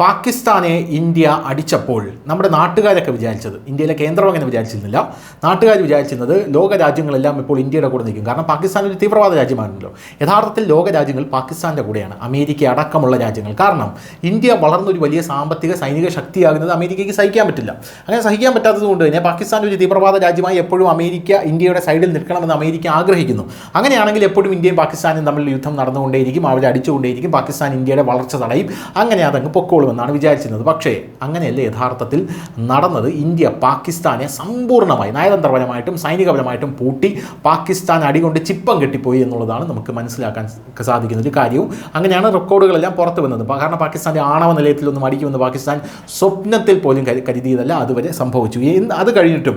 പാകിസ്ഥാനെ ഇന്ത്യ അടിച്ചപ്പോൾ നമ്മുടെ നാട്ടുകാരൊക്കെ വിചാരിച്ചത്, ഇന്ത്യയിലെ കേന്ദ്രം അങ്ങനെ വിചാരിച്ചിരുന്നില്ല, നാട്ടുകാർ വിചാരിച്ചിരുന്നത് ലോക രാജ്യങ്ങളെല്ലാം ഇപ്പോൾ ഇന്ത്യയുടെ കൂടെ നിൽക്കും. കാരണം പാകിസ്ഥാൻ ഒരു തീവ്രവാദ രാജ്യമാണല്ലോ. യഥാർത്ഥത്തിൽ ലോക രാജ്യങ്ങൾ പാകിസ്ഥാൻ്റെ കൂടെയാണ്, അമേരിക്ക അടക്കമുള്ള രാജ്യങ്ങൾ. കാരണം ഇന്ത്യ വളർന്നൊരു വലിയ സാമ്പത്തിക സൈനിക ശക്തിയാകുന്നത് അമേരിക്കയ്ക്ക് സഹിക്കാൻ പറ്റില്ല. അങ്ങനെ സഹിക്കാൻ പറ്റാത്തത് കൊണ്ട് തന്നെ പാകിസ്ഥാൻ ഒരു തീവ്രവാദ രാജ്യമായി എപ്പോഴും അമേരിക്ക ഇന്ത്യയുടെ സൈഡിൽ നിൽക്കണമെന്ന് അമേരിക്ക ആഗ്രഹിക്കുന്നു. അങ്ങനെയാണെങ്കിൽ എപ്പോഴും ഇന്ത്യയും പാകിസ്ഥാനും തമ്മിൽ യുദ്ധം നടന്നുകൊണ്ടേയിരിക്കും, അവരെ അടിച്ചുകൊണ്ടേയിരിക്കും, പാകിസ്ഥാൻ ഇന്ത്യയുടെ വളർച്ച തടയും, അങ്ങനെ അതങ്ങ് പൊക്കോളുമെന്നാണ് വിചാരിച്ചിരുന്നത്. പക്ഷേ അങ്ങനെയല്ല യഥാർത്ഥത്തിൽ നടന്നത്. ഇന്ത്യ പാകിസ്ഥാനെ സമ്പൂർണ്ണമായി നയതന്ത്രപരമായിട്ടും സൈനികപരമായിട്ടും പൂട്ടി പാകിസ്ഥാൻ അടികൊണ്ട് ചിപ്പം കെട്ടിപ്പോയി എന്നുള്ളതാണ് നമുക്ക് മനസ്സിലാക്കാൻ സാധിക്കുന്ന ഒരു കാര്യവും. അങ്ങനെയാണ് റെക്കോർഡുകളെല്ലാം പുറത്തു വന്നത്. കാരണം പാകിസ്ഥാൻ്റെ ആണവ നിലയത്തിലൊന്നും അടിക്കുമെന്ന് പാകിസ്ഥാൻ സ്വപ്നത്തിൽ പോലും കരുതിയതല്ല, അതുവരെ സംഭവിച്ചു. അത് കഴിഞ്ഞിട്ടും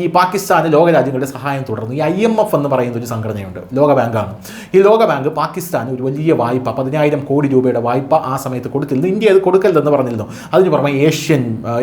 ഈ പാകിസ്ഥാന് ലോകരാജ്യങ്ങളുടെ സഹായം തുടർന്നു. ഈ IMF എന്ന് പറയുന്ന ഒരു സംഘടനയുണ്ട്, ലോകബാങ്കാണ്. ഈ ലോകബാങ്ക് പാകിസ്ഥാന് ഒരു വലിയ വായ്പ 10,000 കോടി രൂപയുടെ വായ്പ ആ സമയത്ത് കൊടുത്തിരുന്നു. ഇന്ത്യ അത് കൊടുക്കരുതെന്ന് പറഞ്ഞിരുന്നു. അതിന് പുറമെ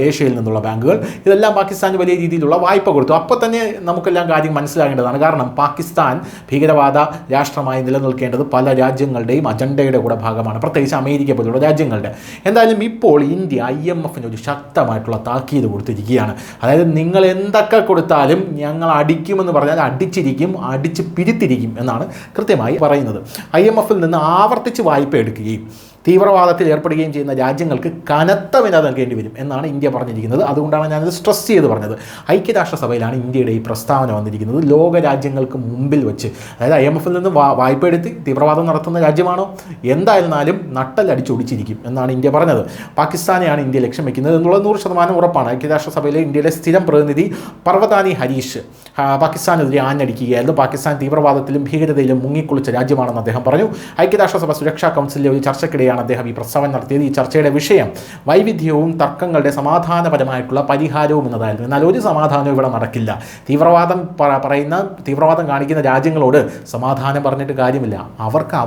ഏഷ്യയിൽ നിന്നുള്ള ബാങ്കുകൾ ഇതെല്ലാം പാകിസ്ഥാന് വലിയ രീതിയിലുള്ള വായ്പ കൊടുത്തു. അപ്പോൾ തന്നെ നമുക്കെല്ലാം കാര്യം മനസ്സിലാകേണ്ടതാണ്. കാരണം പാകിസ്ഥാൻ ഭീകരവാദ രാഷ്ട്രമായി നിലനിൽക്കേണ്ടത് പല രാജ്യങ്ങളുടെയും അജണ്ടയുടെ കൂടെ ഭാഗമാണ്, പ്രത്യേകിച്ച് അമേരിക്ക പോലുള്ള രാജ്യങ്ങളുടെ. എന്തായാലും ഇപ്പോൾ ഇന്ത്യ IMFന് ഒരു ശക്തമായിട്ടുള്ള താക്കീത് കൊടുത്തിരിക്കുകയാണ്. അതായത് നിങ്ങൾ എന്തൊക്കെ കൊടുത്താലും ഞങ്ങൾ അടിക്കുമെന്ന് പറഞ്ഞാൽ അടിച്ചിരിക്കും, അടിച്ച് പിരിത്തിരിക്കും എന്നാണ് കൃത്യമായി പറയുന്നത്. IMFൽ നിന്ന് ആവർത്തിച്ച് വായ്പ എടുക്കുകയും തീവ്രവാദത്തിൽ ഏർപ്പെടുകയും ചെയ്യുന്ന രാജ്യങ്ങൾക്ക് കനത്ത വില നൽകേണ്ടി വരും എന്നാണ് ഇന്ത്യ പറഞ്ഞിരിക്കുന്നത്. അതുകൊണ്ടാണ് ഞാനത് സ്ട്രെസ് ചെയ്ത് പറഞ്ഞത്. ഐക്യരാഷ്ട്രസഭയിലാണ് ഇന്ത്യയുടെ ഈ പ്രസ്താവന വന്നിരിക്കുന്നത്. ലോക രാജ്യങ്ങൾക്ക് മുമ്പിൽ വെച്ച്, അതായത് IMFൽ നിന്ന് വായ്പ എടുത്ത് തീവ്രവാദം നടത്തുന്ന രാജ്യമാണോ, എന്തായിരുന്നാലും നട്ടലടിച്ചൊടിച്ചിരിക്കും എന്നാണ് ഇന്ത്യ പറഞ്ഞത്. പാകിസ്ഥാനെയാണ് ഇന്ത്യ ലക്ഷ്യം വയ്ക്കുന്നത് എന്നുള്ളത് 100% ഉറപ്പാണ്. ഐക്യരാഷ്ട്രസഭയിലെ ഇന്ത്യയുടെ സ്ഥിരം പ്രതിനിധി പർവതാനി ഹരീഷ് പാകിസ്ഥാനെതിരെ ആഞ്ഞടിക്കുകയായിരുന്നു. പാകിസ്ഥാൻ തീവ്രവാദത്തിലും ഭീകരതയിലും മുങ്ങിക്കുളിച്ച രാജ്യമാണെന്ന് അദ്ദേഹം പറഞ്ഞു. ഐക്യരാഷ്ട്രസഭ സുരക്ഷാ കൗൺസിലിലെ ഒരു ചർച്ചയ്ക്കിടെയാണ് അദ്ദേഹം ഈ പ്രസ്താവന നടത്തിയത്. ഈ ചർച്ചയുടെ വിഷയം വൈവിധ്യവും തർക്കങ്ങളുടെ സമാധാനപരമായിട്ടുള്ള പരിഹാരവും എന്നതായിരുന്നു. എന്നാൽ ഒരു സമാധാനവും ഇവിടെ നടക്കില്ല. തീവ്രവാദം കാണിക്കുന്ന രാജ്യങ്ങളോട് സമാധാനം പറഞ്ഞിട്ട് കാര്യമില്ല.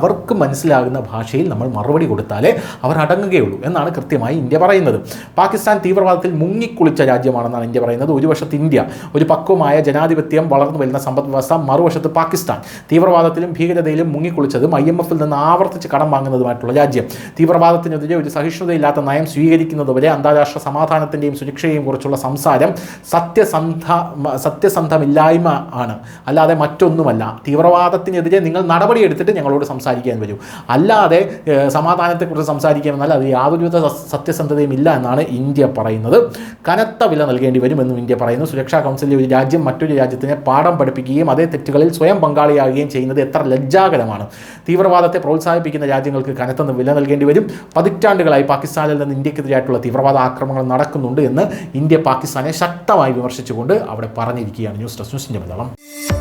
അവർക്ക് മനസ്സിലാകുന്ന ഭാഷയിൽ നമ്മൾ മറുപടി കൊടുത്താലേ അവർ അടങ്ങുകയുള്ളൂ എന്നാണ് കൃത്യമായി ഇന്ത്യ പറയുന്നത്. പാകിസ്ഥാൻ തീവ്രവാദത്തിൽ മുങ്ങിക്കുളിച്ച രാജ്യമാണെന്നാണ് ഇന്ത്യ പറയുന്നത്. ഒരു വശത്ത് ഇന്ത്യ ഒരു പക്വമായ ജനാധിപത്യം വളർന്നു വരുന്ന സമ്പദ് വ്യവസ്ഥ, മറുവശത്ത് പാകിസ്ഥാൻ തീവ്രവാദത്തിലും ഭീകരതയിലും മുങ്ങിക്കുളിച്ചതും IMFൽ നിന്ന് ആവർത്തിച്ച് കടം വാങ്ങുന്നതുമായിട്ടുള്ള രാജ്യം. തീവ്രവാദത്തിനെതിരെ ഒരു സഹിഷ്ണുതയില്ലാത്ത നയം സ്വീകരിക്കുന്നതുവരെ അന്താരാഷ്ട്ര സമാധാനത്തിൻ്റെയും സുരക്ഷയെയും കുറിച്ചുള്ള സംസാരം സത്യസന്ധമില്ലായ്മ ആണ്, അല്ലാതെ മറ്റൊന്നുമല്ല. തീവ്രവാദത്തിനെതിരെ നിങ്ങൾ നടപടിയെടുത്തിട്ട് ഞങ്ങളോട് സംസാരിക്കാൻ വരൂ, അല്ലാതെ സമാധാനത്തെക്കുറിച്ച് സംസാരിക്കാമെന്നാൽ അത് യാതൊരുവിധ സത്യസന്ധതയും ഇല്ല എന്നാണ് ഇന്ത്യ പറയുന്നത്. കനത്ത വില നൽകേണ്ടി വരുമെന്നും ഇന്ത്യ പറയുന്നു. സുരക്ഷാ കൗൺസിലിലെ ഒരു രാജ്യം മറ്റൊരു രാജ്യത്തിനെ പാഠം പഠിപ്പിക്കുകയും അതേ തെറ്റുകളിൽ സ്വയം പങ്കാളിയാകുകയും ചെയ്യുന്നത് എത്ര ലജ്ജാകരമാണ്. തീവ്രവാദത്തെ പ്രോത്സാഹിപ്പിക്കുന്ന രാജ്യങ്ങൾക്ക് കനത്ത വില നൽകേണ്ടി വരും. പതിറ്റാണ്ടുകളായി പാകിസ്ഥാനിൽ നിന്ന് ഇന്ത്യക്കെതിരായിട്ടുള്ള തീവ്രവാദ ആക്രമണങ്ങൾ നടക്കുന്നുണ്ട് എന്ന് ഇന്ത്യ പാകിസ്ഥാനെ ശക്തമായി വിമർശിച്ചുകൊണ്ട് അവിടെ പറഞ്ഞിരിക്കുകയാണ്. News desk, news India Malayalam.